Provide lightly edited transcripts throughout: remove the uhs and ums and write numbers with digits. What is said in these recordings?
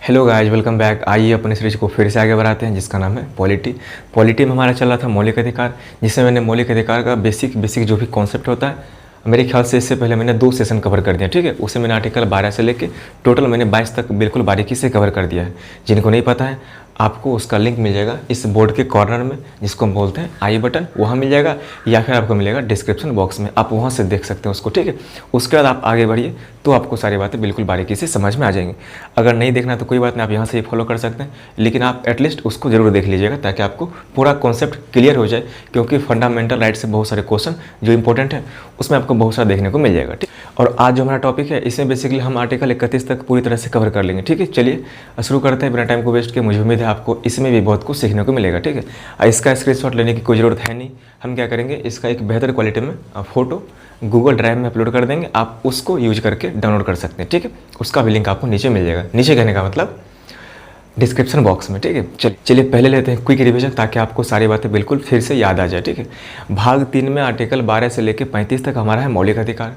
Hello guys, welcome back. आइए अपने series को फिर से आगे बढ़ाते हैं जिसका नाम है पॉलिटी। पॉलिटी में हमारा चल रहा था मौलिक अधिकार, जिसमें मैंने मौलिक अधिकार का बेसिक जो भी कॉन्सेप्ट होता है, मेरे ख्याल से इससे पहले मैंने 2 सेशन कवर कर दिया। ठीक है, उससे मैंने आर्टिकल 12 से लेके टोटल मैंने 22 तक बिल्कुल बारीकी से कवर कर दिया है। जिनको नहीं पता है आपको उसका लिंक मिल जाएगा इस बोर्ड के कॉर्नर में, जिसको हम बोलते हैं आई बटन, वहाँ मिल जाएगा, या फिर आपको मिलेगा डिस्क्रिप्शन बॉक्स में, आप वहाँ से देख सकते हैं उसको। ठीक है, उसके बाद आप आगे बढ़िए तो आपको सारी बातें बिल्कुल बारीकी से समझ में आ जाएंगी। अगर नहीं देखना तो कोई बात नहीं, आप यहाँ से ही फॉलो कर सकते हैं, लेकिन आप एटलीस्ट उसको जरूर देख लीजिएगा ताकि आपको पूरा कॉन्सेप्ट क्लियर हो जाए, क्योंकि फंडामेंटल राइट से बहुत सारे क्वेश्चन जो इंपॉर्टेंट है उसमें आपको बहुत सारा देखने को मिल जाएगा। ठीक, और आज जो हमारा टॉपिक है इसमें बेसिकली हम आर्टिकल 31 तक पूरी तरह से कवर कर लेंगे। ठीक है, चलिए शुरू करते हैं बिना टाइम को वेस्ट किए। मुझे उम्मीद है आपको इसमें भी बहुत कुछ सीखने को मिलेगा। ठीक है, इसका स्क्रीनशॉट लेने की कोई ज़रूरत है नहीं। हम क्या करेंगे, इसका एक बेहतर क्वालिटी में फ़ोटो गूगल ड्राइव में अपलोड कर देंगे, आप उसको यूज करके डाउनलोड कर सकते हैं। ठीक है, उसका भी लिंक आपको नीचे मिल जाएगा, नीचे कहने का मतलब डिस्क्रिप्शन बॉक्स में। ठीक है, चलिए पहले लेते हैं क्विक रिवीजन ताकि आपको सारी बातें बिल्कुल फिर से याद आ जाए। ठीक है, भाग 3 में आर्टिकल 12 से लेकर 35 तक हमारा है मौलिक अधिकार।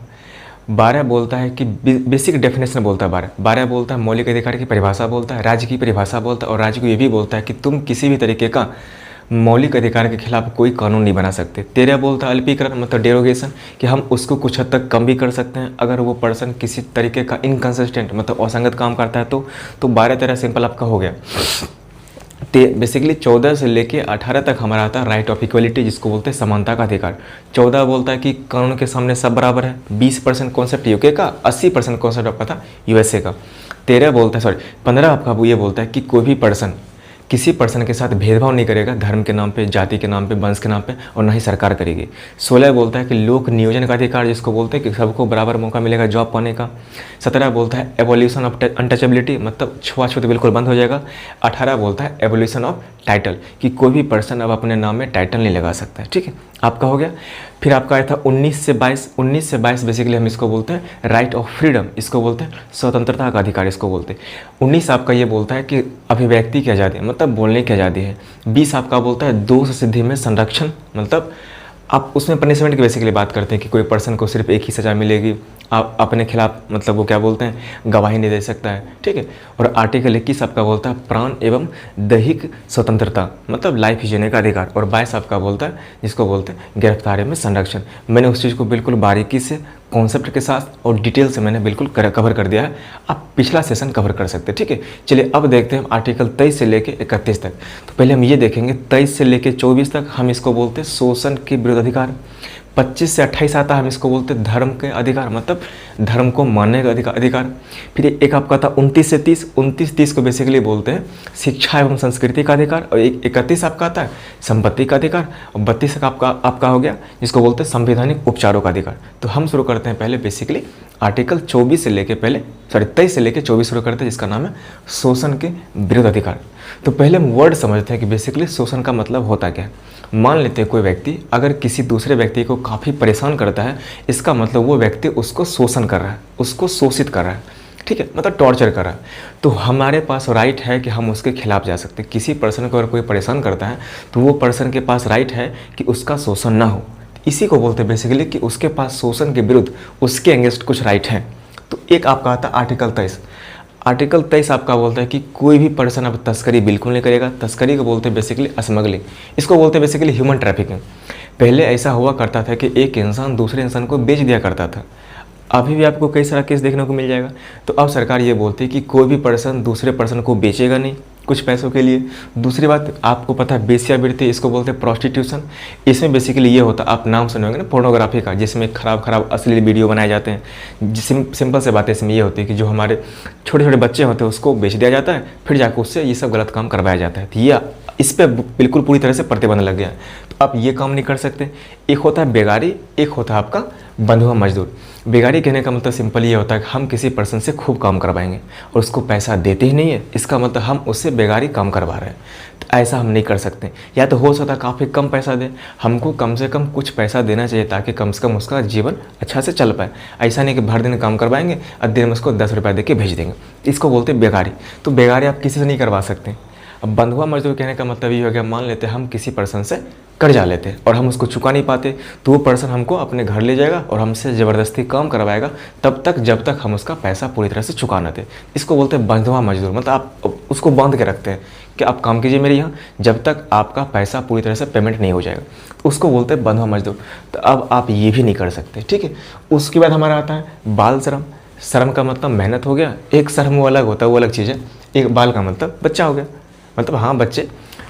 12 बोलता है कि बेसिक डेफिनेशन बोलता है, 12 बोलता है मौलिक अधिकार की परिभाषा बोलता है, राज्य की परिभाषा बोलता है, और राज्य को ये भी बोलता है कि तुम किसी भी तरीके का मौलिक अधिकार के खिलाफ कोई कानून नहीं बना सकते। 13 बोलता है अल्पीकरण मतलब डेरोगेशन, कि हम उसको कुछ हद तक कम भी कर सकते हैं अगर वो पर्सन किसी तरीके का इनकन्सिस्टेंट मतलब असंगत काम करता है तो 12-13 सिंपल आपका हो गया। बेसिकली 14 से लेके 18 तक हमारा आता है राइट ऑफ इक्वलिटी, जिसको बोलते हैं समानता का अधिकार। 14 बोलता है कि कानून के सामने सब बराबर है। 20% कॉन्सेप्ट यूके का, 80% कॉन्सेप्ट आपका था यूएसए का। 15 आपका ये बोलता है कि कोई भी पर्सन किसी पर्सन के साथ भेदभाव नहीं करेगा धर्म के नाम पे, जाति के नाम पे, वंश के नाम पे, और ना ही सरकार करेगी। 16 बोलता है कि लोक नियोजन का अधिकार, जिसको बोलते हैं कि सबको बराबर मौका मिलेगा जॉब पाने का। 17 बोलता है एवोल्यूशन ऑफ अनटचेबिलिटी मतलब छुआछूत बिल्कुल बंद हो जाएगा। 18 बोलता है एवोल्यूशन ऑफ टाइटल, कि कोई भी पर्सन अब अपने नाम में टाइटल नहीं लगा सकता है। ठीक है, आपका हो गया। फिर आपका आया था 19 से 22 बेसिकली हम इसको बोलते हैं राइट ऑफ फ्रीडम, इसको बोलते हैं स्वतंत्रता का अधिकार, इसको बोलते हैं। 19 आपका ये बोलता है कि अभिव्यक्ति की आज़ादी मतलब बोलने की आज़ादी है। 20 आपका बोलता है दोष सिद्धि में संरक्षण मतलब आप उसमें पनिशमेंट की बेसिकली बात करते हैं कि कोई पर्सन को सिर्फ एक ही सज़ा मिलेगी, आप अपने खिलाफ मतलब वो क्या बोलते हैं गवाही नहीं दे सकता है। ठीक है, और आर्टिकल 21 आपका बोलता है प्राण एवं दैहिक स्वतंत्रता मतलब लाइफ जीने का अधिकार। और 22 आपका बोलता है जिसको बोलते हैं गिरफ्तारी में संरक्षण। मैंने उस चीज़ को बिल्कुल बारीकी से कॉन्सेप्ट के साथ और डिटेल से मैंने बिल्कुल कवर कर दिया है, आप पिछला सेशन कवर कर सकते हैं। ठीक है, चलिए अब देखते हैं आर्टिकल 23 से लेके 31 तक। तो पहले हम ये देखेंगे 23 से लेके 24 तक हम इसको बोलते हैं शोषण के विरुद्ध अधिकार। 25 से 28 आता है हम इसको बोलते हैं धर्म के अधिकार मतलब धर्म को मानने का अधिकार। फिर एक आपका था 29 से 30 को बेसिकली बोलते हैं शिक्षा एवं संस्कृति का अधिकार। और 31 आपका आता है संपत्ति का अधिकार। और 32 आपका हो गया जिसको बोलते हैं संवैधानिक उपचारों का अधिकार। तो हम शुरू करते हैं पहले बेसिकली आर्टिकल 23 से लेके 24 शुरू करते हैं, जिसका नाम है शोषण के विरुद्ध अधिकार। तो पहले हम वर्ड समझते हैं कि बेसिकली शोषण का मतलब होता क्या है। मान लेते हैं कोई व्यक्ति अगर किसी दूसरे व्यक्ति को काफ़ी परेशान करता है, इसका मतलब वो व्यक्ति उसको शोषण कर रहा है, उसको शोषित कर रहा है। ठीक है, मतलब टॉर्चर कर रहा है। तो हमारे पास राइट है कि हम उसके खिलाफ जा सकते हैं। किसी पर्सन को अगर कोई परेशान करता है तो वो पर्सन के पास राइट है कि उसका शोषण ना हो। इसी को बोलते हैं बेसिकली कि उसके पास शोषण के विरुद्ध उसके अगेंस्ट कुछ राइट है। तो एक आपका आता है आर्टिकल 23। आर्टिकल 23 आपका बोलता है कि कोई भी पर्सन अब तस्करी बिल्कुल नहीं करेगा। तस्करी को बोलते हैं बेसिकली स्मगलिंग, इसको बोलते हैं बेसिकली ह्यूमन ट्रैफिकिंग। पहले ऐसा हुआ करता था कि एक इंसान दूसरे इंसान को बेच दिया करता था, अभी भी आपको कई सारा केस देखने को मिल जाएगा। तो अब सरकार ये बोलती है कि कोई भी पर्सन दूसरे पर्सन को बेचेगा नहीं कुछ पैसों के लिए। दूसरी बात आपको पता है बेश्यावृत्ति, इसको बोलते हैं प्रोस्टिट्यूशन। इसमें बेसिकली ये होता है, आप नाम सुने होंगे ना पोर्नोग्राफी का, जिसमें खराब अश्लील वीडियो बनाए जाते हैं। सिंपल से बात इसमें ये होती है कि जो हमारे छोटे छोटे बच्चे होते हैं उसको बेच दिया जाता है, फिर जाकर उससे ये सब गलत काम करवाया जाता है। तो ये इस पर बिल्कुल पूरी तरह से प्रतिबंध लग गया है, तो आप ये काम नहीं कर सकते। एक होता है बेगारी, एक होता है आपका बंधुआ मजदूर। बेगारी कहने का मतलब सिंपल ये होता है कि हम किसी पर्सन से खूब काम करवाएंगे और उसको पैसा देते ही नहीं है, इसका मतलब हम उससे बेगारी काम करवा रहे हैं। तो ऐसा हम नहीं कर सकते। या तो हो सकता है काफ़ी कम पैसा दें, हमको कम से कम कुछ पैसा देना चाहिए ताकि कम से कम उसका जीवन अच्छा से चल पाए। ऐसा नहीं कि भर दिन काम करवाएंगे और दिन में उसको 10 रुपये दे के भेज देंगे, इसको बोलते हैं बेगारी। तो बेगारी आप किसी से नहीं करवा सकते। अब बंधुआ मजदूर कहने का मतलब ये हो गया, मान लेते हैं हम किसी पर्सन से कर्जा लेते हैं और हम उसको चुका नहीं पाते, तो वो पर्सन हमको अपने घर ले जाएगा और हमसे ज़बरदस्ती काम करवाएगा तब तक जब तक हम उसका पैसा पूरी तरह से चुका न दें। इसको बोलते हैं बंधुआ मजदूर, मतलब आप उसको बांध के रखते हैं कि आप काम कीजिए मेरे यहाँ जब तक आपका पैसा पूरी तरह से पेमेंट नहीं हो जाएगा, तो उसको बोलते हैं बंधुआ मजदूर। तो अब आप ये भी नहीं कर सकते, ठीक है। उसके बाद हमारा आता है बाल श्रम। श्रम का मतलब मेहनत हो गया, एक श्रम वो अलग होता है, वो अलग चीज़ है। एक बाल का मतलब बच्चा हो गया, मतलब हाँ बच्चे,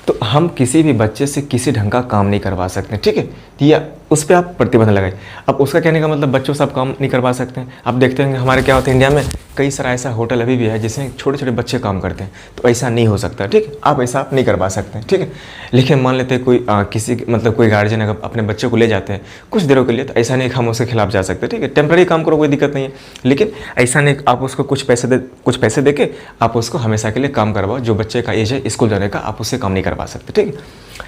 तो हम किसी भी बच्चे से किसी ढंग का काम नहीं करवा सकते, ठीक है। या उस पर आप प्रतिबंध लगाए। अब उसका कहने का मतलब बच्चों से आप काम नहीं करवा सकते हैं। आप देखते हैं हमारे क्या होता है इंडिया में, कई सारा ऐसा होटल अभी भी है जिसमें छोटे छोटे बच्चे काम करते हैं, तो ऐसा नहीं हो सकता, ठीक है। आप ऐसा नहीं करवा सकते हैं, ठीक है। लेकिन मान लेते हैं कोई किसी मतलब कोई गार्जियन अगर अपने बच्चे को ले जाते हैं कुछ देरों के लिए, तो ऐसा नहीं हम उसके खिलाफ जा सकते, ठीक है। टेम्प्रेरी काम करो, कोई दिक्कत नहीं है, लेकिन ऐसा नहीं आप उसको कुछ पैसे दे के आप उसको हमेशा के लिए काम करवाओ। जो बच्चे का एज है स्कूल जाने का, आप उससे काम नहीं करवा सकते, ठीक है।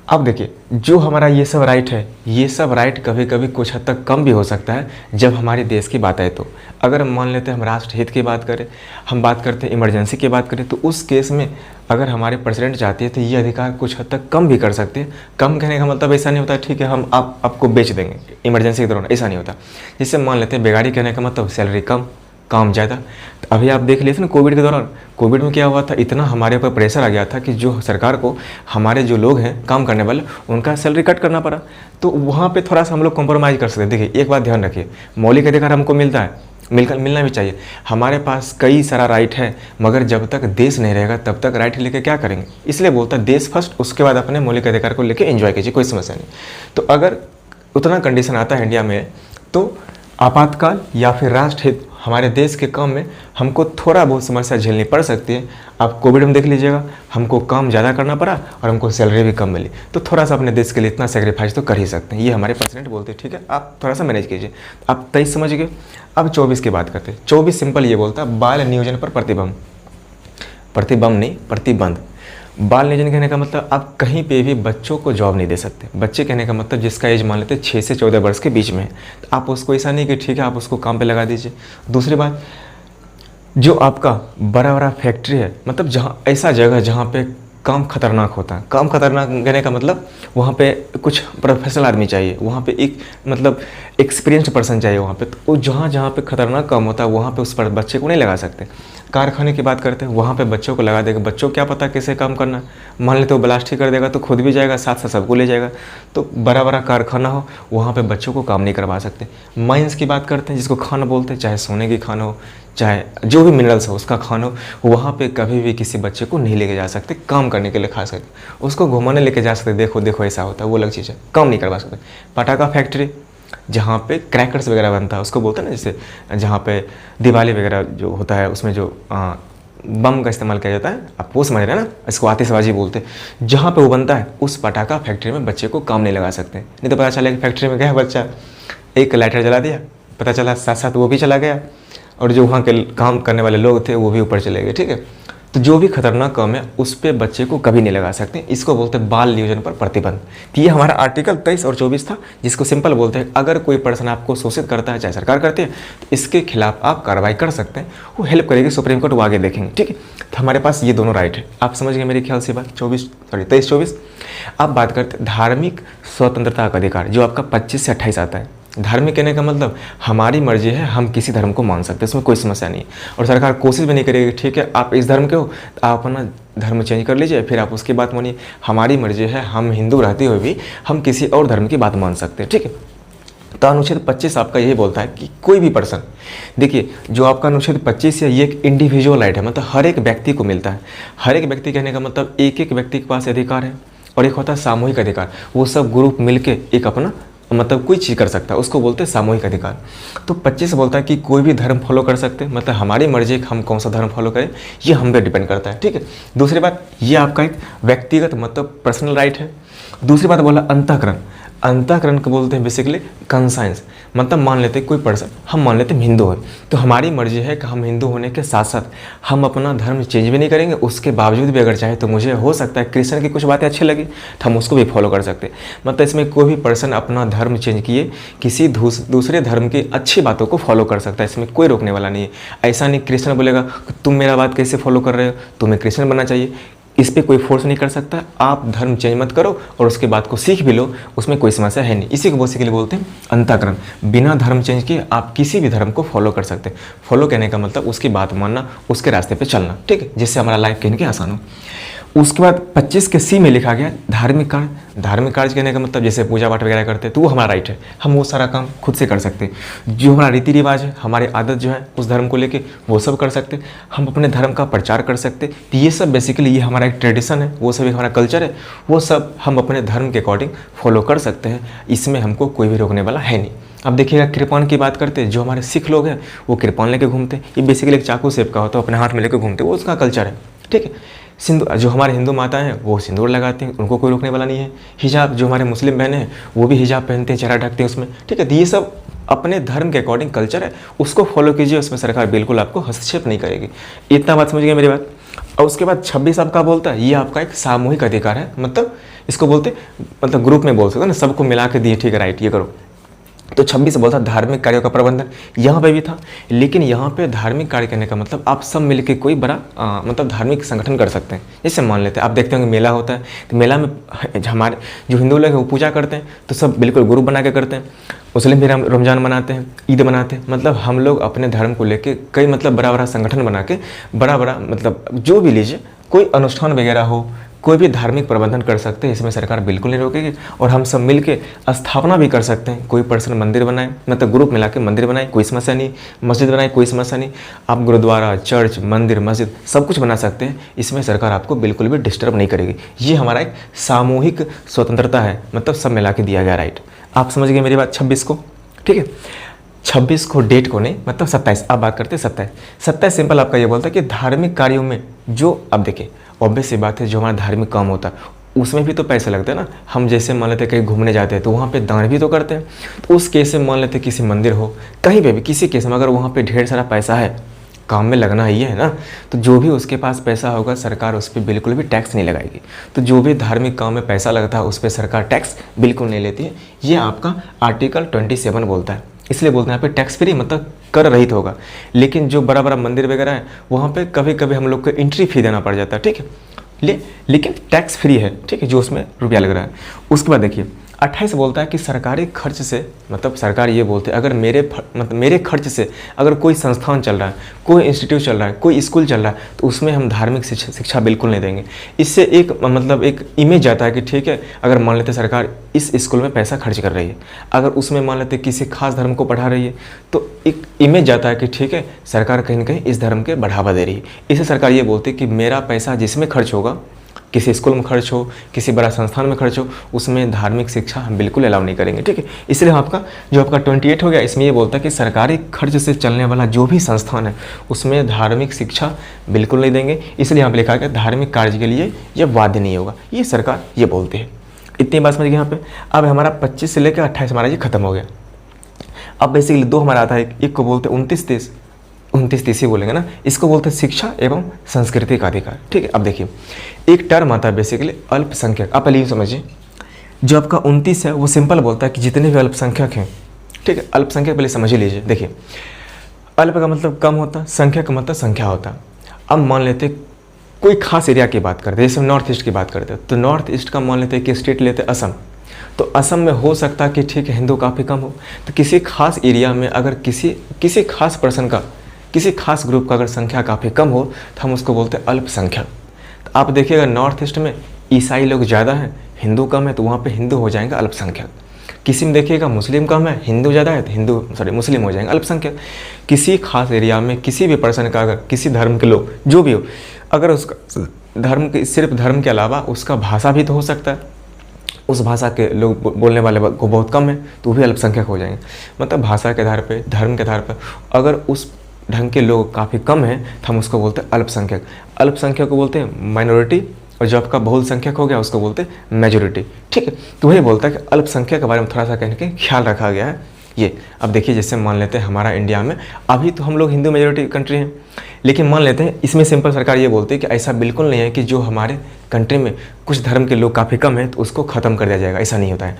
अब देखिए, जो हमारा ये सब राइट है, ये सब राइट कभी कभी कुछ हद तक कम भी हो सकता है जब हमारे देश की बात आए। तो अगर मान लेते हैं हम राष्ट्र हित की बात करें, हम बात करते हैं इमरजेंसी की बात करें, तो उस केस में अगर हमारे प्रेसिडेंट चाहती है तो ये अधिकार कुछ हद तक कम भी कर सकते हैं। कम कहने का मतलब ऐसा नहीं होता ठीक है हम आपको बेच देंगे इमरजेंसी के दौरान, ऐसा नहीं होता। जैसे मान लेते हैं बेगारी कहने का मतलब सैलरी कम, काम ज़्यादा। तो अभी आप देख लिए थे ना कोविड के दौरान, कोविड में क्या हुआ था, इतना हमारे ऊपर प्रेशर आ गया था कि जो सरकार को हमारे जो लोग हैं काम करने वाले उनका सैलरी कट करना पड़ा। तो वहाँ पे थोड़ा सा हम लोग कॉम्प्रोमाइज़ कर सकते हैं। देखिए एक बात ध्यान रखिए, मौलिक अधिकार हमको मिलता है, मिलना भी चाहिए। हमारे पास कई सारा राइट है, मगर जब तक देश नहीं रहेगा तब तक राइट लेके क्या करेंगे। इसलिए बोलता है देश फर्स्ट, उसके बाद अपने मौलिक अधिकार को लेकर एंजॉय कीजिए, कोई समस्या नहीं। तो अगर उतना कंडीशन आता है इंडिया में, तो आपातकाल या फिर राष्ट्र हित हमारे देश के काम में हमको थोड़ा बहुत समस्या झेलनी पड़ सकती है। आप कोविड में देख लीजिएगा, हमको काम ज़्यादा करना पड़ा और हमको सैलरी भी कम मिली, तो थोड़ा सा अपने देश के लिए इतना सेक्रीफाइस तो कर ही सकते हैं। ये हमारे प्रेसिडेंट बोलते हैं, ठीक है, आप थोड़ा सा मैनेज कीजिए। आप 23 समझ गए। अब 24 की बात करते हैं। 24 सिंपल ये बोलता है बाल नियोजन पर प्रतिबंध नहीं, प्रतिबंध। बाल नियोजन कहने का मतलब आप कहीं पे भी बच्चों को जॉब नहीं दे सकते। बच्चे कहने का मतलब जिसका एज मान लेते हैं 6 से 14 वर्ष के बीच में है, तो आप उसको ऐसा नहीं कि ठीक है आप उसको काम पे लगा दीजिए। दूसरी बात, जो आपका बड़ा बड़ा फैक्ट्री है, मतलब जहाँ ऐसा जगह जहाँ पे काम खतरनाक होता है, काम खतरनाक कहने का मतलब वहाँ पे कुछ प्रोफेशनल आदमी चाहिए, वहाँ पे एक मतलब एक्सपीरियंस्ड पर्सन चाहिए वहाँ पे। तो जहाँ पे खतरनाक काम होता है वहाँ पे उस पर बच्चे को नहीं लगा सकते। कारखाने की बात करते हैं, वहाँ पे बच्चों को लगा देगा, बच्चों को क्या पता कैसे काम करना है। मान लेते हो ब्लास्ट ही कर देगा तो खुद भी जाएगा, साथ साथ सबको ले जाएगा। तो बड़ा बड़ा कारखाना हो वहाँ पे बच्चों को काम नहीं करवा सकते। माइंस की बात करते हैं, जिसको खान बोलते हैं, चाहे सोने की खान हो चाहे जो भी मिनरल्स हो उसका खान हो, वहाँ पे कभी भी किसी बच्चे को नहीं लेके जा सकते काम करने के लिए। खास करके उसको घुमाने लेके जा सकते, देखो देखो ऐसा होता है, वो अलग चीज़ है, काम नहीं करवा सकते। पटाखा फैक्ट्री जहाँ पे क्रैकर्स वगैरह बनता है उसको बोलते हैं ना, जैसे जहाँ पे दिवाली वगैरह जो होता है उसमें जो बम का इस्तेमाल किया जाता है, आप वो समझ रहे हैं ना, इसको आतिशबाजी बोलते हैं। जहाँ पे वो बनता है उस पटाखा फैक्ट्री में बच्चे को काम नहीं लगा सकते। नहीं तो पता चला कि फैक्ट्री में गया बच्चा, एक लाइटर जला दिया, पता चला साथ साथ वो भी चला गया और जो वहाँ के काम करने वाले लोग थे वो भी ऊपर चले गए, ठीक है। तो जो भी खतरनाक काम है उस पर बच्चे को कभी नहीं लगा सकते। इसको बोलते हैं बाल नियोजन पर प्रतिबंध। तो ये हमारा आर्टिकल 23 और 24 था, जिसको सिंपल बोलते हैं अगर कोई पर्सन आपको शोषित करता है, चाहे सरकार करती है, तो इसके खिलाफ आप कार्रवाई कर सकते हैं, वो हेल्प करेगी सुप्रीम कोर्ट, वो आगे देखेंगे, ठीक है। तो हमारे पास ये दोनों राइट है, आप समझ गए मेरे ख्याल से बात। 23-24। अब बात करते हैं धार्मिक स्वतंत्रता का अधिकार, जो आपका 25 से 28 आता है। धार्मिक कहने का मतलब हमारी मर्जी है, हम किसी धर्म को मान सकते हैं, इसमें कोई समस्या नहीं है। और सरकार कोशिश भी नहीं करेगी ठीक है आप इस धर्म के हो तो आप अपना धर्म चेंज कर लीजिए, फिर आप उसकी बात मानिए। हमारी मर्जी है, हम हिंदू रहते हुए भी हम किसी और धर्म की बात मान सकते हैं, ठीक है। तो अनुच्छेद 25 आपका यही बोलता है कि कोई भी पर्सन, देखिए जो आपका अनुच्छेद 25 है ये एक इंडिविजुअल राइट है, मतलब हर एक व्यक्ति को मिलता है। हर एक व्यक्ति कहने का मतलब एक एक व्यक्ति के पास अधिकार है। और एक होता है सामूहिक अधिकार, वो सब ग्रुप मिलके एक अपना मतलब कोई चीज़ कर सकता है, उसको बोलते हैं सामूहिक अधिकार। तो 25 बोलता है कि कोई भी धर्म फॉलो कर सकते हैं, मतलब हमारी मर्जी है हम कौन सा धर्म फॉलो करें, ये हम पे डिपेंड करता है, ठीक है। दूसरी बात, ये आपका एक व्यक्तिगत मतलब पर्सनल राइट है। दूसरी बात बोला अंतःकरण। अंतःकरण को बोलते हैं बेसिकली कंसाइंस, मतलब मान लेते हैं कोई पर्सन, हम मान लेते हैं हिंदू है, तो हमारी मर्जी है कि हम हिंदू होने के साथ साथ हम अपना धर्म चेंज भी नहीं करेंगे। उसके बावजूद भी अगर चाहे तो मुझे हो सकता है क्रिश्चियन की कुछ बातें अच्छी लगी तो हम उसको भी फॉलो कर सकते हैं। मतलब इसमें कोई भी पर्सन अपना धर्म चेंज किए किसी दूसरे धर्म की अच्छी बातों को फॉलो कर सकता है, इसमें कोई रोकने वाला नहीं है। ऐसा नहीं क्रिश्चियन बोलेगा तुम मेरा बात कैसे फॉलो कर रहे हो, तुम्हें क्रिश्चियन बनना चाहिए। इस पे कोई फोर्स नहीं कर सकता। आप धर्म चेंज मत करो और उसके बाद को सीख भी लो, उसमें कोई समस्या है नहीं। इसी को बेसिकली बोलते हैं अंतःकरण। बिना धर्म चेंज किए आप किसी भी धर्म को फॉलो कर सकते हैं। फॉलो कहने का मतलब उसकी बात मानना, उसके रास्ते पे चलना, ठीक है, जिससे हमारा लाइफ कहीं के आसान हो। उसके बाद 25 के सी में लिखा गया धार्मिक कार्य। धार्मिक कार्य कहने का मतलब जैसे पूजा पाठ वगैरह करते हैं तो वो हमारा राइट है, हम वो सारा काम खुद से कर सकते हैं। जो हमारा रीति रिवाज है, हमारी आदत जो है उस धर्म को लेके वो सब कर सकते हैं। हम अपने धर्म का प्रचार कर सकते हैं। तो ये सब बेसिकली ये हमारा एक ट्रेडिशन है, वो सब एक हमारा कल्चर है, वो सब हम अपने धर्म के अकॉर्डिंग फॉलो कर सकते हैं। इसमें हमको कोई भी रोकने वाला है नहीं। अब देखिएगा कृपान की बात करते हैं, जो हमारे सिख लोग हैं वो कृपान लेके घूमते हैं। ये बेसिकली एक चाकू शेप का होता है, अपने हाथ में लेके घूमते हैं, वो उसका कल्चर है, ठीक है। सिंदूर, जो हमारे हिंदू माताएं हैं वो सिंदूर लगाती हैं, उनको कोई रोकने वाला नहीं है। हिजाब, जो हमारे मुस्लिम बहनें हैं वो भी हिजाब पहनते हैं, चेहरा ढकते हैं उसमें, ठीक है। तो ये सब अपने धर्म के अकॉर्डिंग कल्चर है, उसको फॉलो कीजिए, उसमें सरकार बिल्कुल आपको हस्तक्षेप नहीं करेगी। इतना बात समझिए मेरी बात। और उसके बाद 26 आपका बोलता है ये आपका एक सामूहिक अधिकार है, मतलब इसको बोलते मतलब ग्रुप में बोल सकते हो ना, सबको मिला के दिए, ठीक है, राइट, ये करो। तो 26 बोलता धार्मिक कार्यों का प्रबंधन, यहाँ पे भी था। लेकिन यहाँ पे धार्मिक कार्य करने का मतलब आप सब मिलके कोई बड़ा मतलब धार्मिक संगठन कर सकते हैं। जैसे मान लेते हैं, आप देखते होंगे मेला होता है, तो मेला में हमारे जो हिंदू लोग हैं वो पूजा करते हैं, तो सब बिल्कुल ग्रुप बना के करते हैं। मुस्लिम भी रमजान मनाते हैं, ईद मनाते हैं। मतलब हम लोग अपने धर्म को लेके कई मतलब बड़ा बड़ा संगठन बना के, बड़ा बड़ा मतलब जो भी लीजिए, कोई अनुष्ठान वगैरह हो, कोई भी धार्मिक प्रबंधन कर सकते हैं, इसमें सरकार बिल्कुल नहीं रोकेगी। और हम सब मिलके स्थापना भी कर सकते हैं। कोई पर्सन मंदिर बनाए, मतलब ग्रुप मिला के मंदिर बनाए, कोई समस्या नहीं। मस्जिद बनाए, कोई समस्या नहीं। आप गुरुद्वारा, चर्च, मंदिर, मस्जिद सब कुछ बना सकते हैं। इसमें सरकार आपको बिल्कुल भी डिस्टर्ब नहीं करेगी। ये हमारा एक सामूहिक स्वतंत्रता है, मतलब सब मिला के दिया गया राइट। आप समझ गए मेरी बात 26 को, ठीक है। 26 को डेट को नहीं, मतलब 27, आप बात करते हैं 27 सिंपल आपका ये बोलता है कि धार्मिक कार्यों में जो, अब देखिए ऑब्वियस सी बात है, जो हमारा धार्मिक काम होता है उसमें भी तो पैसे लगते हैं ना। हम जैसे मान लेते हैं कहीं घूमने जाते हैं तो वहाँ पे दान भी तो करते हैं। तो उस केस में मान लेते हैं किसी मंदिर हो, कहीं पे भी किसी केस में अगर वहाँ पे ढेर सारा पैसा है, काम में लगना ही है ना, तो जो भी उसके पास पैसा होगा सरकार उस पर बिल्कुल भी टैक्स नहीं लगाएगी। तो जो भी धार्मिक काम में पैसा लगता है उस पर सरकार टैक्स बिल्कुल नहीं लेती है। ये आपका आर्टिकल 27 बोलता है। इसलिए बोलते हैं यहाँ पे टैक्स फ्री, मतलब कर रहित होगा। लेकिन जो बड़ा बड़ा मंदिर वगैरह है वहाँ पे कभी कभी हम लोग को एंट्री फी देना पड़ जाता है, ठीक है, लेकिन टैक्स फ्री है, ठीक है, जो उसमें रुपया लग रहा है। उसके बाद देखिए 28 बोलता है कि सरकारी खर्च से, मतलब सरकार ये बोलते हैं अगर मेरे खर्च से अगर कोई संस्थान चल रहा है, कोई इंस्टीट्यूट चल रहा है, कोई स्कूल चल रहा है, तो उसमें हम धार्मिक शिक्षा बिल्कुल नहीं देंगे। इससे एक मतलब एक इमेज जाता है कि ठीक है, अगर मान लेते सरकार इस स्कूल में पैसा खर्च कर रही है, अगर उसमें मान लेते किसी खास धर्म को पढ़ा रही है, तो एक इमेज जाता है कि ठीक है सरकार कहीं ना कहीं इस धर्म के बढ़ावा दे रही है। इससे सरकार ये बोलती है कि मेरा पैसा जिसमें खर्च होगा, किसी स्कूल में खर्च हो, किसी बड़ा संस्थान में खर्च हो, उसमें धार्मिक शिक्षा हम बिल्कुल अलाउ नहीं करेंगे, ठीक है। इसलिए आपका जो आपका 28 हो गया, इसमें ये बोलता है कि सरकारी खर्च से चलने वाला जो भी संस्थान है उसमें धार्मिक शिक्षा बिल्कुल नहीं देंगे। इसलिए यहाँ पर लिखा गया धार्मिक कार्य के लिए यह वाद्य नहीं होगा, ये सरकार ये बोलते हैं। इतनी बात समझ गए यहाँ पे। अब हमारा 25 से लेकर 28 हमारा ये खत्म हो गया। अब बेसिकली दो हमारा आता है, एक को बोलते हैं 29-30 ही बोलेंगे ना, इसको बोलते हैं शिक्षा एवं संस्कृति का अधिकार, ठीक है। अब देखिए एक टर्म आता है बेसिकली अल्पसंख्यक। आप पहले समझिए, जो आपका 29 है वो सिंपल बोलता है कि जितने भी अल्पसंख्यक हैं, ठीक है, अल्पसंख्यक पहले समझ ही लीजिए। देखिए अल्प का मतलब कम होता, संख्या का मतलब संख्या होता। अब मान लेते कोई खास एरिया की बात करते हैं, जैसे नॉर्थ ईस्ट की बात करते हैं, तो नॉर्थ ईस्ट का मान लेते हैं कि स्टेट लेते असम, तो असम में हो सकता है कि ठीक है हिंदू काफ़ी कम हो, तो किसी खास एरिया में अगर किसी खास पर्सन का, किसी खास ग्रुप का अगर संख्या काफ़ी कम हो तो हम उसको बोलते हैं अल्पसंख्यक। तो आप देखिएगा नॉर्थ ईस्ट में ईसाई लोग ज़्यादा हैं, हिंदू कम है, तो वहाँ पे हिंदू हो जाएंगे अल्पसंख्यक। किसी में देखिएगा मुस्लिम कम है, हिंदू ज़्यादा है, तो मुस्लिम हो जाएंगे अल्पसंख्यक। किसी खास एरिया में किसी भी पर्सन का अगर किसी धर्म के लोग जो भी हो, अगर उसका धर्म के सिर्फ धर्म के अलावा उसका भाषा भी तो हो सकता है, उस भाषा के लोग बोलने वाले को बहुत कम है, तो वो भी अल्पसंख्यक हो जाएंगे। मतलब भाषा के आधार पे, धर्म के आधार पर अगर उस ढंग के लोग काफ़ी कम हैं तो हम उसको बोलते हैं अल्पसंख्यक। अल्पसंख्यक को बोलते हैं माइनॉरिटी, और जो आपका बहुसंख्यक हो गया उसको बोलते हैं मेजोरिटी, ठीक है। तो वही बोलता है कि अल्पसंख्यक के बारे में थोड़ा सा कहने के ख्याल रखा गया है, ये अब देखिए, जैसे मान लेते हैं हमारा इंडिया में अभी तो हम लोग हिंदू मेजोरिटी कंट्री हैं, लेकिन मान लेते हैं इसमें सिंपल सरकार ये बोलती है कि ऐसा बिल्कुल नहीं है कि जो हमारे कंट्री में कुछ धर्म के लोग काफ़ी कम हैं तो उसको ख़त्म कर दिया जाएगा, ऐसा नहीं होता है।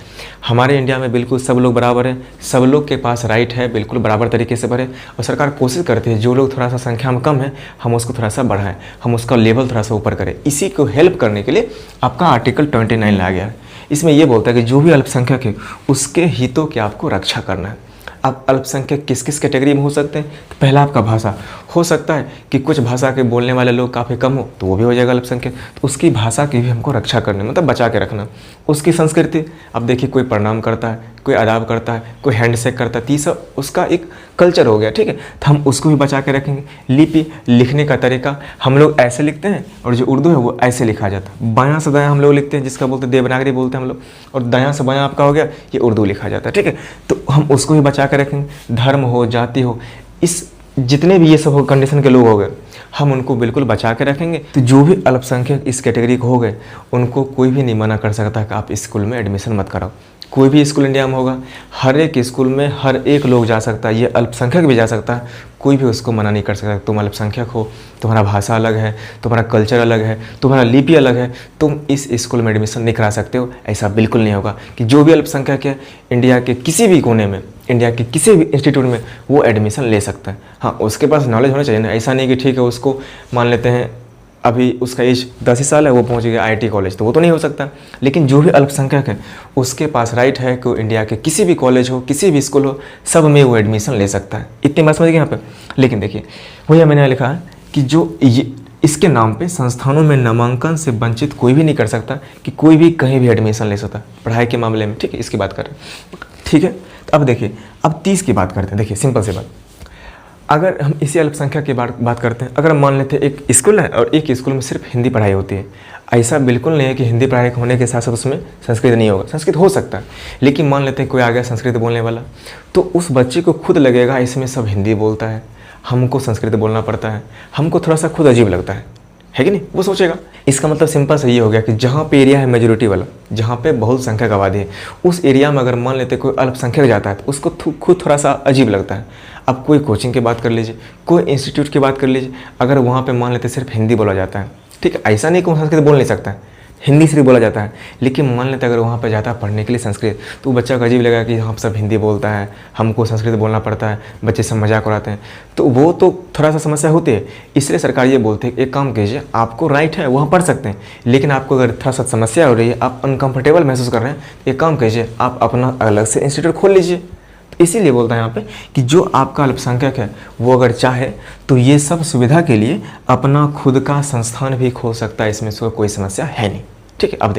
हमारे इंडिया में बिल्कुल सब लोग बराबर हैं, सब लोग के पास राइट है, बिल्कुल बराबर तरीके से बढ़े, और सरकार कोशिश करती है जो लोग थोड़ा सा संख्या में कम है हम उसको थोड़ा सा बढ़ाएं, हम उसका लेवल थोड़ा सा ऊपर करें। इसी को हेल्प करने के लिए आपका आर्टिकल 29 लाया गया है। इसमें यह बोलता है कि जो भी अल्पसंख्यक है उसके हितों की आपको रक्षा करना है। अब अल्पसंख्यक किस किस कैटेगरी में हो सकते हैं? तो पहला आपका भाषा, हो सकता है कि कुछ भाषा के बोलने वाले लोग काफ़ी कम हो तो वो भी हो जाएगा अल्पसंख्यक, तो उसकी भाषा की भी हमको रक्षा करनी, मतलब बचा के रखना। उसकी संस्कृति, अब देखिए कोई प्रणाम करता है, कोई आदाब करता है, कोई हैंडशेक करता है, तीसरा उसका एक कल्चर हो गया, ठीक है, तो हम उसको भी बचा के रखेंगे। लिपि, लिखने का तरीका, हम लोग ऐसे लिखते हैं और जो उर्दू है वो ऐसे लिखा जाता है। बायां से दायां हम लोग लिखते हैं, जिसका बोलते हैं देवनागरी बोलते हैं हम लोग, और दायां से बायां आपका हो गया ये उर्दू लिखा जाता है, ठीक है, तो हम उसको भी बचा के रखेंगे। धर्म हो, जाति हो, इस जितने भी ये सब कंडीशन के लोग हो गए हम उनको बिल्कुल बचा के रखेंगे। तो जो भी अल्पसंख्यक इस कैटेगरी को हो गए उनको कोई भी नहीं मना कर सकता कि आप स्कूल में एडमिशन मत कराओ। कोई भी स्कूल इंडिया में होगा, हर एक स्कूल में हर एक लोग जा सकता है, ये अल्पसंख्यक भी जा सकता है, कोई भी उसको मना नहीं कर सकता। तुम अल्पसंख्यक हो, तुम्हारा भाषा अलग है, तुम्हारा कल्चर अलग है, तुम्हारा लिपि अलग है, तुम इस स्कूल में एडमिशन नहीं करा सकते हो, ऐसा बिल्कुल नहीं होगा कि जो भी अल्पसंख्यक है इंडिया के किसी भी कोने में, इंडिया के किसी भी इंस्टीट्यूट में वो एडमिशन ले सकता है। हाँ, उसके पास नॉलेज होना चाहिए ना, ऐसा नहीं कि ठीक है उसको मान लेते हैं अभी उसका एज 10 ही साल है वो पहुंच गया IIT कॉलेज, तो वो तो नहीं हो सकता। लेकिन जो भी अल्पसंख्यक है उसके पास राइट है कि इंडिया के किसी भी कॉलेज हो, किसी भी स्कूल हो, सब में वो एडमिशन ले सकता है। इतनी बात समझ गए यहाँ पे। लेकिन देखिए वही मैंने लिखा है कि जो ये इसके नाम पे संस्थानों में नामांकन से वंचित कोई भी नहीं कर सकता कि कोई भी कहीं भी एडमिशन ले सकता पढ़ाई के मामले में, ठीक है, इसकी बात करें, ठीक है। तो अब देखिए, अब 30 की बात करते हैं। देखिए सिंपल सी बात, अगर हम इसी अल्पसंख्यक की बात करते हैं, अगर मान लेते हैं एक स्कूल है और एक स्कूल में सिर्फ हिंदी पढ़ाई होती है, ऐसा बिल्कुल नहीं है कि हिंदी पढ़ाई होने के साथ साथ उसमें संस्कृत नहीं होगा, संस्कृत हो सकता है, लेकिन मान लेते हैं कोई आ गया संस्कृत बोलने वाला, तो उस बच्चे को खुद लगेगा इसमें सब हिंदी बोलता है, हमको संस्कृत बोलना पड़ता है, हमको थोड़ा सा खुद अजीब लगता है कि नहीं, वो सोचेगा। इसका मतलब सिंपल से ये हो गया कि जहाँ पे एरिया है मेजोरिटी वाला, जहाँ पे बहुत संख्यक आबादी है, उस एरिया में अगर मान लेते कोई अल्पसंख्यक जाता है तो उसको खुद थोड़ा सा अजीब लगता है। अब कोई कोचिंग की बात कर लीजिए, कोई इंस्टीट्यूट की बात कर लीजिए, अगर वहाँ पे मान लेते सिर्फ हिंदी बोला जाता है, ठीक है, ऐसा नहीं कि संस्कृत बोल नहीं सकता है, हिंदी सिर्फ बोला जाता है, लेकिन मान लेते अगर वहाँ पे जाता है पढ़ने के लिए संस्कृत, तो बच्चा को अजीब लगा कि हम सब हिंदी बोलता है, हमको संस्कृत बोलना पड़ता है, बच्चे सब मजाक उड़ाते हैं, तो वो तो थोड़ा सा समस्या होती है। इसलिए सरकार ये बोलती है एक काम कीजिए, आपको राइट है वहाँ पढ़ सकते हैं, लेकिन आपको अगर थोड़ा सा समस्या हो रही है, आप अनकम्फर्टेबल महसूस कर रहे हैं, एक काम कीजिए, आप अपना अलग से इंस्टीट्यूट खोल लीजिए। इसीलिए बोलता है यहाँ पे कि जो आपका अल्पसंख्यक है वो अगर चाहे तो ये सब सुविधा के लिए अपना खुद का संस्थान भी खोल सकता है, इसमें कोई समस्या है नहीं, ठीक है। अब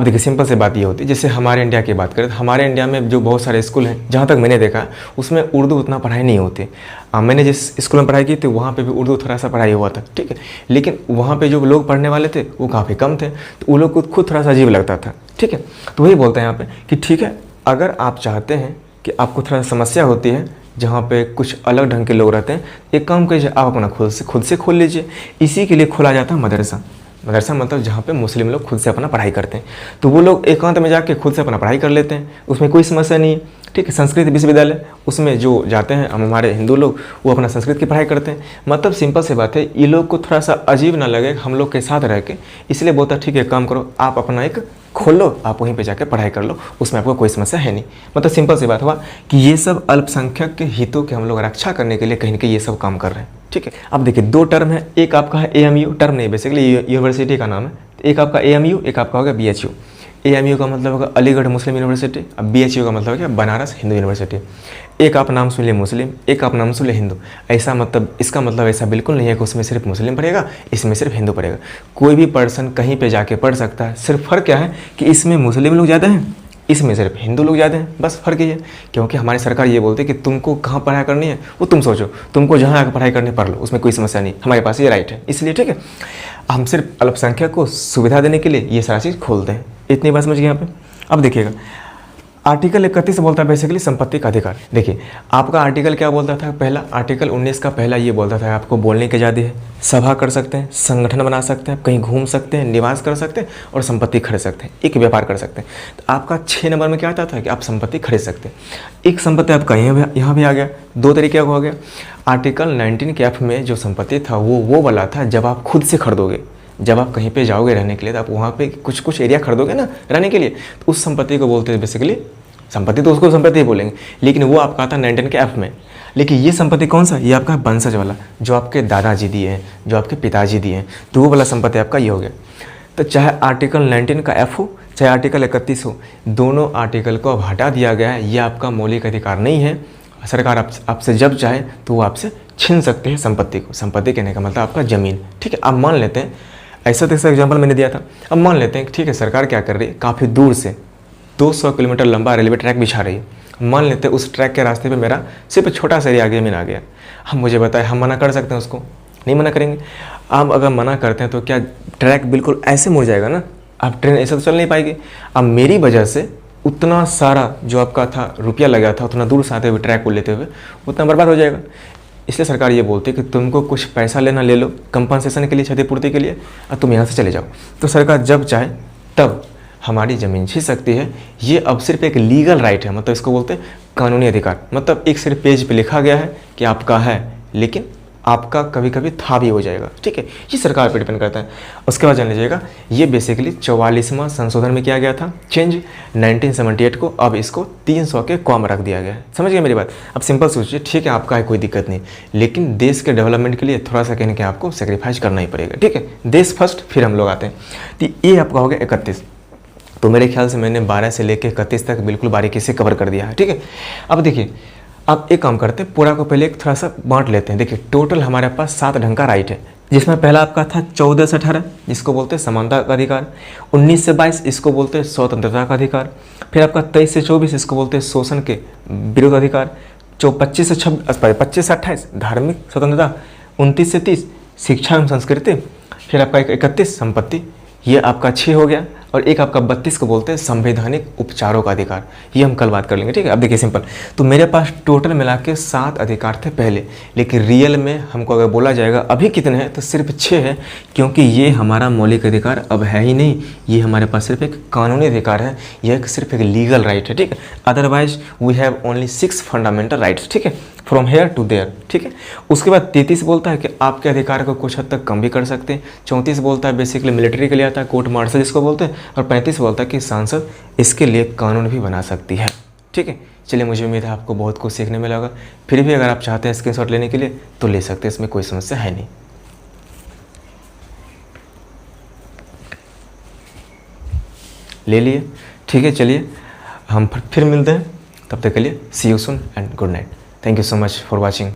देखिए सिंपल से बात ये होती है, जैसे हमारे इंडिया की बात करें तो हमारे इंडिया में जो बहुत सारे स्कूल हैं, जहाँ तक मैंने देखा उसमें उर्दू उतना पढ़ाई नहीं होती। मैंने जिस स्कूल में पढ़ाई की थी वहाँ पे भी उर्दू थोड़ा सा पढ़ाई हुआ था, ठीक है, लेकिन वहाँ पे जो लोग पढ़ने वाले थे वो काफ़ी कम थे, तो वो लोग को खुद थोड़ा सा अजीब लगता था, ठीक है। तो वही बोलते हैं यहाँ पे कि ठीक है, अगर आप चाहते हैं कि आपको थोड़ा समस्या होती है जहाँ पे कुछ अलग ढंग के लोग रहते हैं, एक काम कीजिए, आप अपना खुद से खोल लीजिए। इसी के लिए खोला जाता है मदरसा। मदरसा मतलब जहाँ पे मुस्लिम लोग खुद से अपना पढ़ाई करते हैं, तो वो लोग एकांत में जाके खुद से अपना पढ़ाई कर लेते हैं, उसमें कोई समस्या नहीं है, ठीक है। संस्कृत विश्वविद्यालय, उसमें जो जाते हैं हम हमारे हिंदू लोग, वो अपना संस्कृत की पढ़ाई करते हैं। मतलब सिंपल सी बात है, ये लोग को थोड़ा सा अजीब ना लगे हम लोग के साथ रह के, इसलिए बोलता ठीक है काम करो, आप अपना एक खोल लो, आप वहीं पे जाकर पढ़ाई कर लो, उसमें आपको कोई समस्या है नहीं। मतलब सिंपल सी बात हुआ कि ये सब अल्पसंख्यक के हितों के हम लोग रक्षा करने के लिए कहीं ना कहीं ये सब काम कर रहे हैं, ठीक है। अब देखिए 2 टर्म है, एक आपका है AMU, टर्म नहीं बेसिकली यूनिवर्सिटी का नाम है, एक आपका AMU, एक आपका होगा BHU। AMU का मतलब होगा अलीगढ़ मुस्लिम यूनिवर्सिटी, अब BHU का मतलब क्या, बनारस हिंदू यूनिवर्सिटी। एक आप नाम सुन ले मुस्लिम, एक आप नाम सुन ले हिंदू, ऐसा मतलब इसका मतलब ऐसा बिल्कुल नहीं है कि उसमें सिर्फ मुस्लिम पढ़ेगा, इसमें सिर्फ हिंदू पढ़ेगा। कोई भी पर्सन कहीं पे जाके पढ़ सकता है, सिर्फ फ़र्क क्या है कि इसमें मुस्लिम लोग ज़्यादा हैं, इसमें सिर्फ हिंदू लोग ज़्यादा हैं, बस फ़र्क ये है। क्योंकि हमारी सरकार ये बोलती है कि तुमको कहाँ पढ़ाई करनी है वो तुम सोचो, तुमको जहाँ आकर पढ़ाई करनी पढ़ लो, उसमें कोई समस्या नहीं, हमारे पास ये राइट है, इसलिए ठीक है हम सिर्फ अल्पसंख्यक को सुविधा देने के लिए ये सारा चीज़ खोलते हैं। इतनी बात समझ गए यहाँ पे। अब देखिएगा आर्टिकल 31 बोलता है बेसिकली संपत्ति का अधिकार। देखिए आपका आर्टिकल क्या बोलता था, पहला आर्टिकल 19 का पहला ये बोलता था आपको बोलने की आज़ादी है, सभा कर सकते हैं, संगठन बना सकते हैं, कहीं घूम सकते हैं, निवास कर सकते हैं और संपत्ति खरीद सकते हैं, एक व्यापार कर सकते हैं। तो आपका 6 नंबर में क्या आता था कि आप संपत्ति खरीद सकते हैं। एक संपत्ति आपका यहाँ भी आ गया, दो तरीके का हो गया। आर्टिकल 19 के एफ में जो संपत्ति था वो वाला था जब आप खुद से खरीदोगे, जब आप कहीं पे जाओगे रहने के लिए तो आप वहाँ पे कुछ एरिया खरीदोगे ना रहने के लिए, तो उस संपत्ति को बोलते हैं बेसिकली संपत्ति, तो उसको संपत्ति बोलेंगे, लेकिन वो आपका आता 19 के एफ में। लेकिन ये संपत्ति कौन सा, ये आपका वंशज वाला, जो आपके दादाजी दिए हैं, जो आपके पिताजी दिए हैं, तो वो वाला संपत्ति आपका ये हो गया। तो चाहे आर्टिकल 19 का एफ हो चाहे आर्टिकल 31 हो, दोनों आर्टिकल को अब हटा दिया गया है। ये आपका मौलिक अधिकार नहीं है। सरकार आपसे जब चाहे तो वो आपसे छीन सकते हैं संपत्ति को। संपत्ति कहने का मतलब आपका ज़मीन, ठीक है। अब मान लेते हैं ऐसा तो एग्जाम्पल मैंने दिया था। अब मान लेते हैं ठीक है सरकार क्या कर रही है, काफ़ी दूर से 200 किलोमीटर लंबा रेलवे ट्रैक बिछा रही है। मान लेते हैं उस ट्रैक के रास्ते पे मेरा सिर्फ छोटा सा एरिया आगे ज़मीन आ गया। हम मुझे बताएं हम मना कर सकते हैं उसको, नहीं मना करेंगे। अब अगर मना करते हैं तो क्या ट्रैक बिल्कुल ऐसे मुड़ जाएगा ना, अब ट्रेन ऐसे तो चल नहीं पाएगी। अब मेरी वजह से उतना सारा जो आपका था रुपया लगा था, उतना दूर से आते हुए ट्रैक को लेते हुए उतना बर्बाद हो जाएगा। इसलिए सरकार ये बोलती है कि तुमको कुछ पैसा लेना ले लो कंपनसेशन के लिए, क्षतिपूर्ति के लिए, और तुम यहाँ से चले जाओ। तो सरकार जब चाहे तब हमारी ज़मीन छीन सकती है। ये अब सिर्फ एक लीगल राइट है, मतलब इसको बोलते हैं कानूनी अधिकार। मतलब एक सिर्फ पेज पे लिखा गया है कि आपका है, लेकिन आपका कभी कभी था भी हो जाएगा, ठीक है। ये सरकार पे डिपेंड करता है। उसके बाद जान लीजिएगा ये बेसिकली 44वां संशोधन में किया गया था चेंज 1978 को। अब इसको 300 के कॉम रख दिया गया है। समझ गए मेरी बात। अब सिंपल सोचिए, ठीक है आपका है कोई दिक्कत नहीं, लेकिन देश के डेवलपमेंट के लिए थोड़ा सा कहने के आपको सेक्रीफाइस करना ही पड़ेगा, ठीक है। देश फर्स्ट, फिर हम लोग आते हैं। तो ये आपका हो गया 31। तो मेरे ख्याल से मैंने 12 से लेकर 31 तक बिल्कुल बारीकी से कवर कर दिया है, ठीक है। अब देखिए आप एक काम करते हैं, पूरा को पहले एक थोड़ा सा बांट लेते हैं। देखिए टोटल हमारे पास 7 ढंग का राइट है, जिसमें पहला आपका था 14 से 18 जिसको बोलते हैं समानता का अधिकार, 19 से 22 इसको बोलते हैं स्वतंत्रता का अधिकार, फिर आपका 23 से 24 इसको बोलते हैं शोषण के विरुद्ध अधिकार, 25 से 28 धार्मिक स्वतंत्रता, 29 से 30 शिक्षा एवं संस्कृति, फिर आपका 31 संपत्ति, ये आपका 6 हो गया, और एक आपका 32 को बोलते हैं संवैधानिक उपचारों का अधिकार। ये हम कल बात कर लेंगे, ठीक है। अब देखिए सिंपल, तो मेरे पास टोटल मिला के 7 अधिकार थे पहले, लेकिन रियल में हमको अगर बोला जाएगा अभी कितने हैं तो सिर्फ 6 है, क्योंकि ये हमारा मौलिक अधिकार अब है ही नहीं। ये हमारे पास सिर्फ एक कानूनी अधिकार है, यह सिर्फ एक लीगल राइट है, ठीक है। Otherwise we have only 6 fundamental rights, ठीक है, फ्रॉम हेयर टू देयर, ठीक है। उसके बाद 33 बोलता है कि आपके अधिकार को कुछ हद तक कम भी कर सकते हैं। 34 बोलता है बेसिकली मिलिट्री के लिए आता है, कोर्ट मार्शल जिसको बोलते हैं, और 35 बोलता है कि सांसद इसके लिए कानून भी बना सकती है, ठीक है। चलिए मुझे उम्मीद है आपको बहुत कुछ सीखने मिला होगा। फिर भी अगर आप चाहते हैं स्क्रीनशॉट लेने के लिए तो ले सकते हैं, इसमें कोई समस्या है नहीं। ले लिए, ठीक है। चलिए हम फिर मिलते हैं, तब तक के लिए see you soon and good night. Thank you so much for watching.